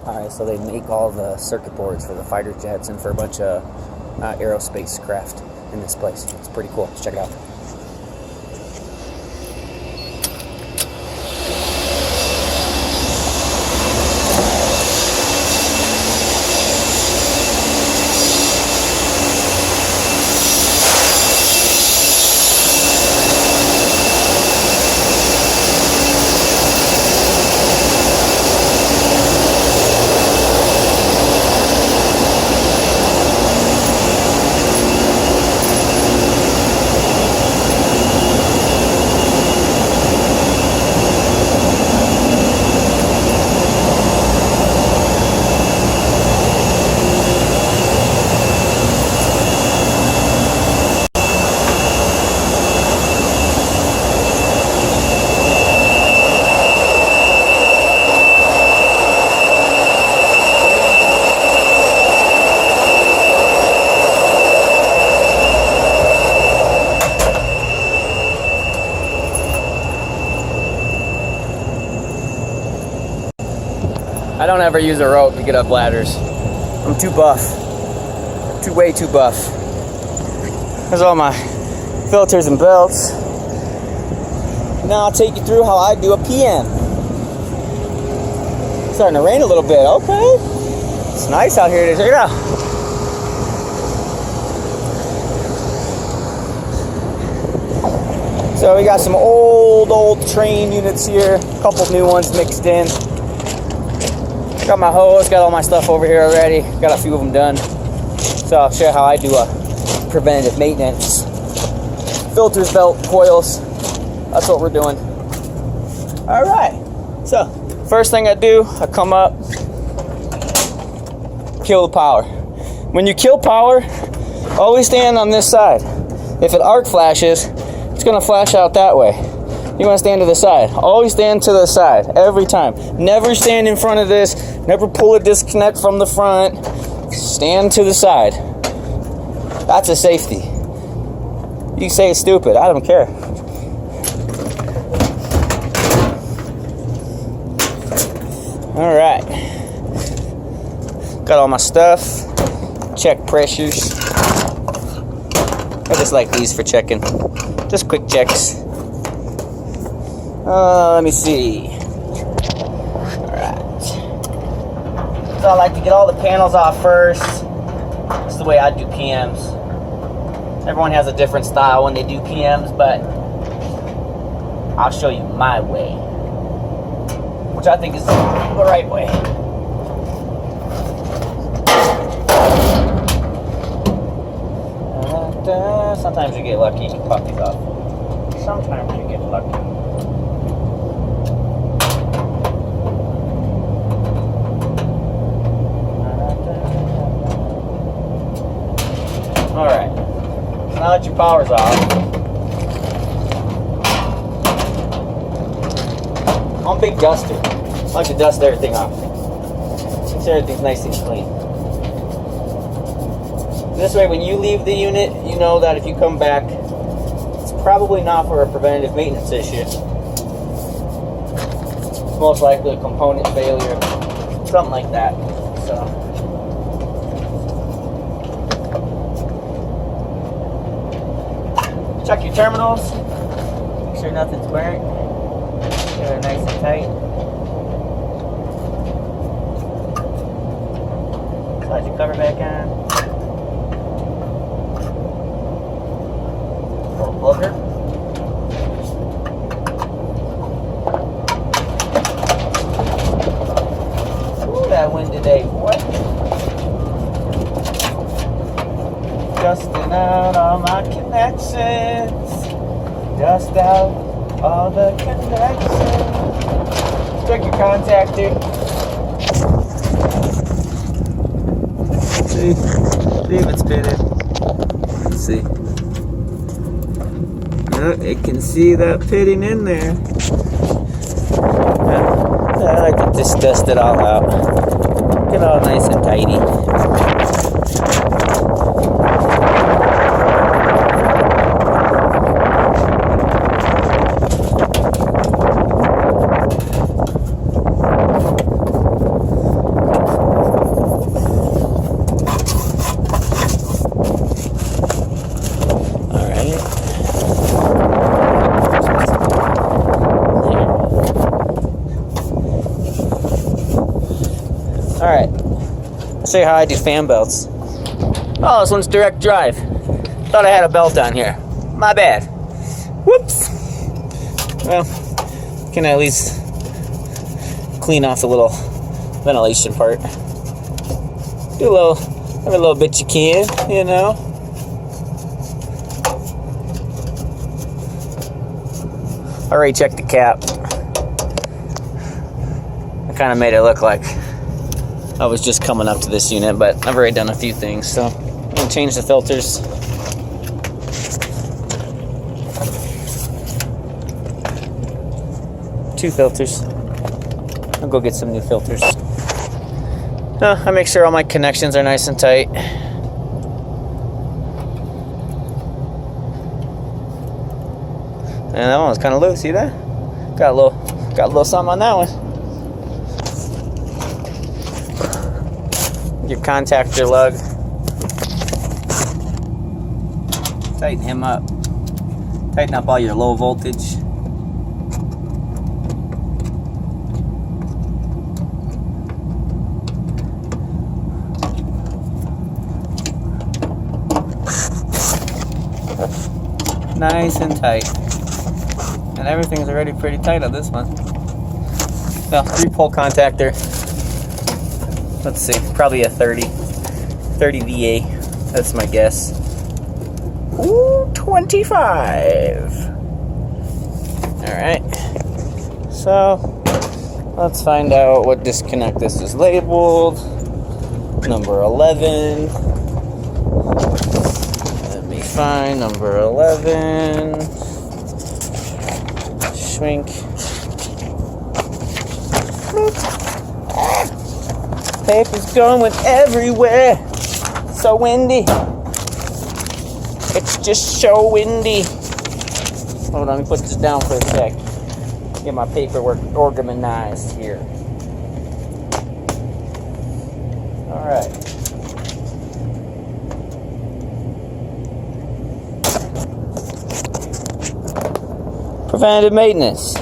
Alright, so they make all the circuit boards for the fighter jets and for a bunch of aerospace craft in this place. It's pretty cool. Let's check it out. I don't ever use a rope to get up ladders. I'm too buff. Way too buff. There's all my filters and belts. Now I'll take you through how I do a PM. It's starting to rain a little bit. Okay. It's nice out here today. Check it out. So we got some old train units here. A couple new ones mixed in. Got my hose, got all my stuff over here already. Got a few of them done. So I'll show you how I do a preventative maintenance. Filters, belt, coils. That's what we're doing. All right. So first thing I do, I come up, kill the power. When you kill power, always stand on this side. If it arc flashes, it's gonna flash out that way. You want to stand to the side. Always stand to the side, every time. Never stand in front of this. Never pull a disconnect from the front. Stand to the side. That's a safety. You can say it's stupid, I don't care. All right. Got all my stuff. Check pressures. I just like these for checking. Just quick checks. Let me see. Alright. So I like to get all the panels off first. That's the way I do PMs. Everyone has a different style when they do PMs, but I'll show you my way, which I think is the right way. Sometimes you get lucky, you can pop these off. Sometimes you get lucky. Alright, now that your power's off, I'm a big duster. I like to dust everything off. Make sure everything's nice and clean. This way, when you leave the unit, you know that if you come back, it's probably not for a preventative maintenance issue. It's most likely a component failure, something like that. So. Check your terminals, make sure nothing's burnt, get it nice and tight. Slide your cover back on. Little plugger. Ooh, that wind today, boy. Dusting out all my connections. Dust out all the connections. Check your contactor. See if it's pitted. Let's see. Oh, it can see that pitting in there. I like to just dust it all out. Get it all nice and tidy. Alright, I'll show you how I do fan belts. Oh, this one's direct drive. Thought I had a belt on here. My bad. Whoops. Well, can at least clean off the little ventilation part. Do a little, every little bit you can, you know. I already checked the cap. I kind of made it look like I was just coming up to this unit, but I've already done a few things, so I'm gonna change the filters. Two filters. I'll go get some new filters. I make sure all my connections are nice and tight. And that one was kind of loose, see that? Got a little something on that one. Your contactor lug. Tighten him up. Tighten up all your low voltage. Nice and tight. And everything's already pretty tight on this one. Well, 3-pole contactor. Let's see, probably a 30 VA. That's my guess. Ooh, 25. Alright. So, let's find out what disconnect this is labeled. Number 11. Fine, number 11. Shrink. Paper's going everywhere. So windy. It's just so windy. Hold on, let me put this down for a sec. Get my paperwork organized here. Alright. Preventative maintenance.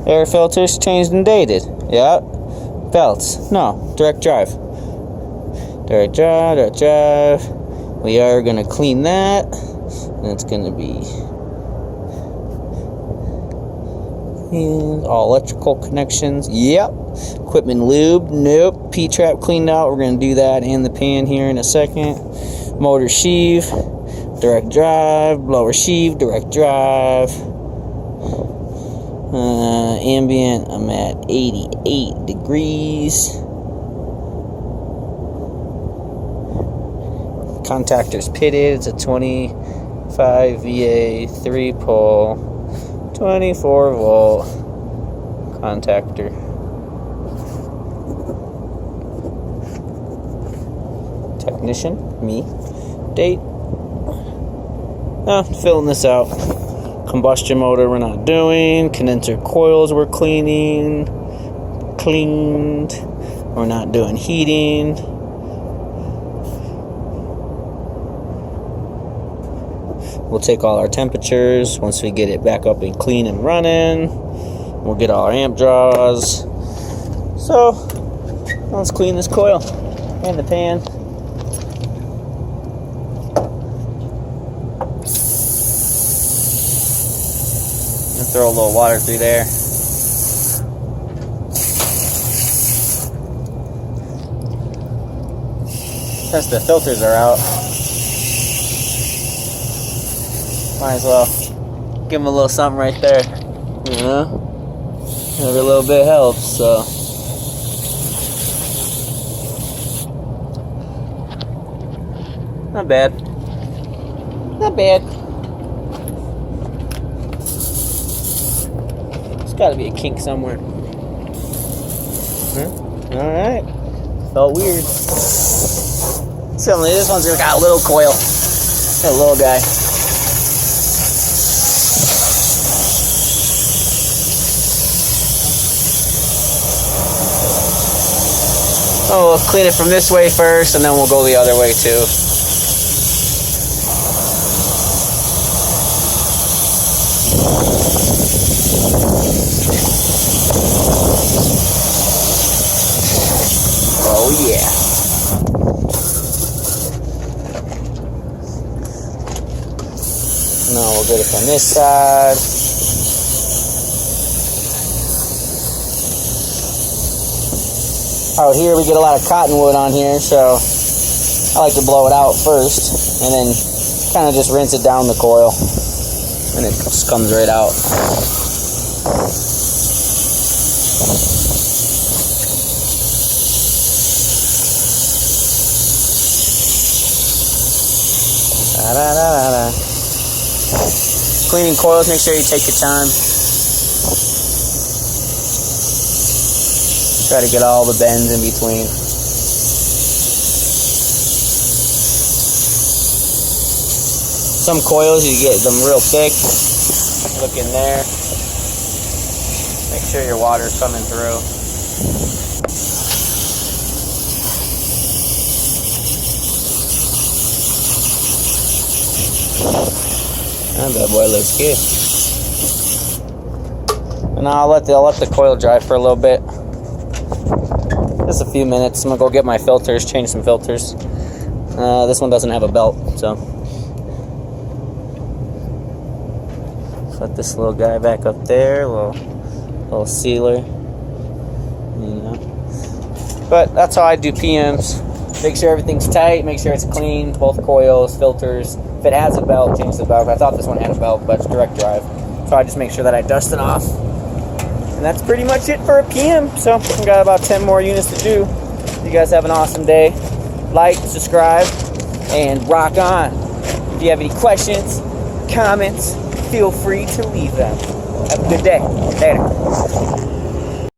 Air filters changed and dated. Yeah. Belts. No. Direct drive. Direct drive. We are going to clean that. And it's going to be all electrical connections. Yep. Equipment lube. Nope. P-trap cleaned out. We're going to do that in the pan here in a second. Motor sheave. Direct drive. Blower sheave. Direct drive. Ambient, I'm at 88 degrees. Contactor's pitted. It's a 25 VA 3-pole 24 volt contactor. Technician, me. Date. Filling this out. Combustion motor we're not doing. Condenser coils we're cleaned. We're not doing heating. We'll take all our temperatures once we get it back up and clean and running. We'll get all our amp draws. So let's clean this coil and the pan. Throw a little water through there. Since the filters are out, might as well give them a little something right there. You know? Every little bit helps, so. Not bad. Not bad. Gotta be a kink somewhere. Alright. Felt weird. Suddenly this one's got a little coil. Got a little guy. Oh, we'll clean it from this way first and then we'll go the other way too. yeah. Now we'll get it from this side. Out here we get a lot of cottonwood on here, so I like to blow it out first and then kind of just rinse it down the coil and it just comes right out. Cleaning coils, make sure you take your time. Try to get all the bends in between. Some coils, you get them real thick. Look in there. Make sure your water's coming through. That boy looks good. And I'll let the coil dry for a little bit. Just a few minutes. I'm gonna go get my filters, change some filters. This one doesn't have a belt, so put this little guy back up there, little sealer. You know. But that's how I do PMs. Make sure everything's tight, make sure it's clean, both coils, filters. If it has a belt, change the belt. I thought this one had a belt, but it's direct drive. So I just make sure that I dust it off. And that's pretty much it for a PM. So we got about 10 more units to do. You guys have an awesome day. Like, subscribe, and rock on. If you have any questions, comments, feel free to leave them. Have a good day. Later.